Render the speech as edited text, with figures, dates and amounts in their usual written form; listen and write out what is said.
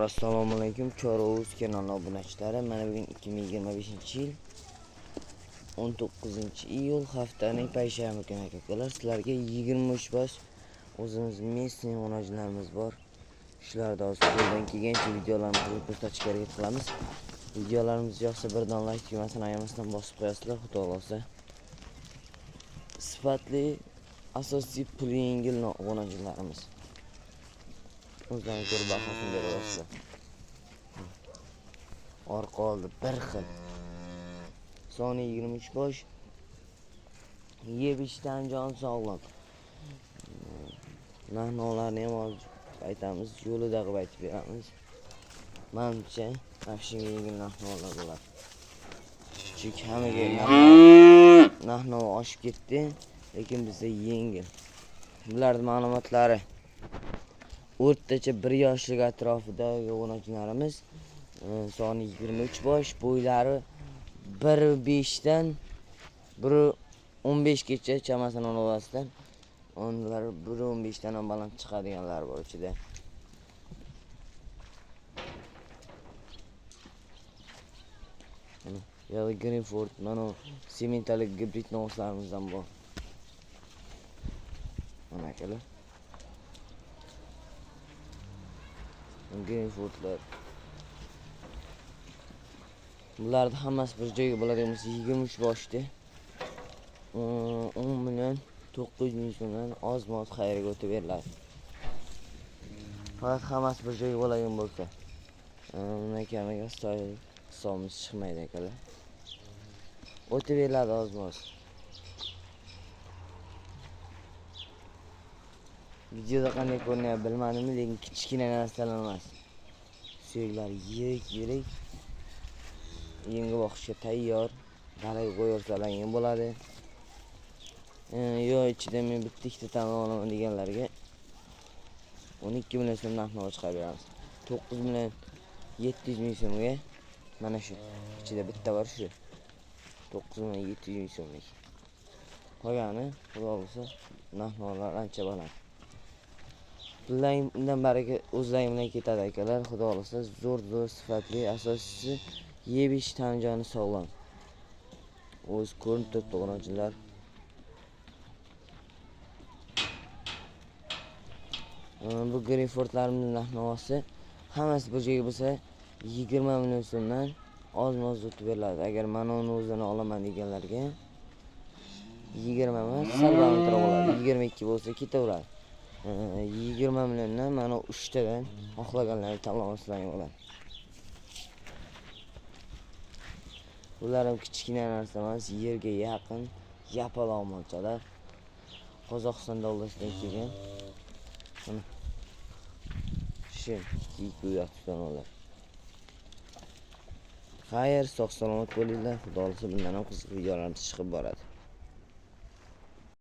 Assalomu alaykum Choruz kanali obunachilari. Mana bugun 2025-yil 19-iyul haftaning payshanba kuni akalar. Sizlarga 23 bosh o'zimiz Messi onajilarimiz bor. Shularda hozir qo'ldan kelgancha videolarni ko'rsatishga harakat qilamiz. Videolarimiz yoqsa birdan like tugmasini ayamasdan bosib qo'yasizlar, xudo xolasa. Sifatli asosiy pul yengil onajilarimiz. O'zlarini ko'rib bahosini berasizlar. Orqa oldi bir xil. Soni 23 bosh. Yeb ichdan jon sog'lom. Nahnolarni ham hozir aytamiz, yo'lida qilib aytib beramiz. Menimcha, mashinaga yengil nahnolar bo'lar. Chunki hammaga nahno oshib ketdi, lekin bizda yengil. Bularning ma'lumotlari o'rtacha 1 yoshlik atrofidagi o'g'onchilarimiz, soni 23 bosh, bo'ylari 1.5 dan 1.15 gacha chamasini olasizlar. Onlar 1.15 dan ham baland chiqadiganlar bor ichida. Yo'q, Greenford, mana sementalik gibrid noslarimizdan bor. Mana akalar. Greenfordlar. Bularning hammasi bir joyga bo'ladigan bo'lsa 23 boshda 10 million 900 ming so'mdan oz-moz xayrga o'tib beriladi. Faqat hammasi bir joyga bo'ladigan bo'lsa, undan kamiga hisobimiz chiqmaydi akalar. O'tib beriladi oz-moz. Videoda qanday ko'rinyapti bilmadim, lekin kichkina narsalar emas. Suyaklar yirik. Yengil boqishga tayyor. Dalaga qo'yarsalar ham bo'ladi. Yo ichida men bitta ikkita tanlab olaman deganlarga 12 million so'm narxni chiqarib beramiz. 9 million 700 ming so'mga mana shu ichida bitta bor shu. 9 million 700 ming so'mlik. Qolgani xudo bo'lsa narxlar ancha baland. Undan baraka o'zlaring bilan ketadi akalar. Xudo xolasa zo'r sifatli, asosiysi yeb ich tan joni sog'lom. O'z ko'rinib turibdi o'g'onchilar. Bu Greenfordlarimiz narxi hammasi bir joyga bo'lsa 20 million so'mdan oz-moz o'tib beriladi. Agar mana uni o'zini olaman deganlarga 20 emas, sal balandroq bo'ladi. 22 bo'lsa ketaveradi. 20 milliondan mana 3 tadan xohlaganlarni tanlab olsalar bo'ladi. Bular ham kichkina narsa emas, yerga yaqin yapaloq molchalar. Qozog'iston davlatidan kelgan. Shu kiyik tutanlar. Xayr, sog' salomat bo'linglar. Xudo xolasa bundan ham qiziq videolar chiqib boradi.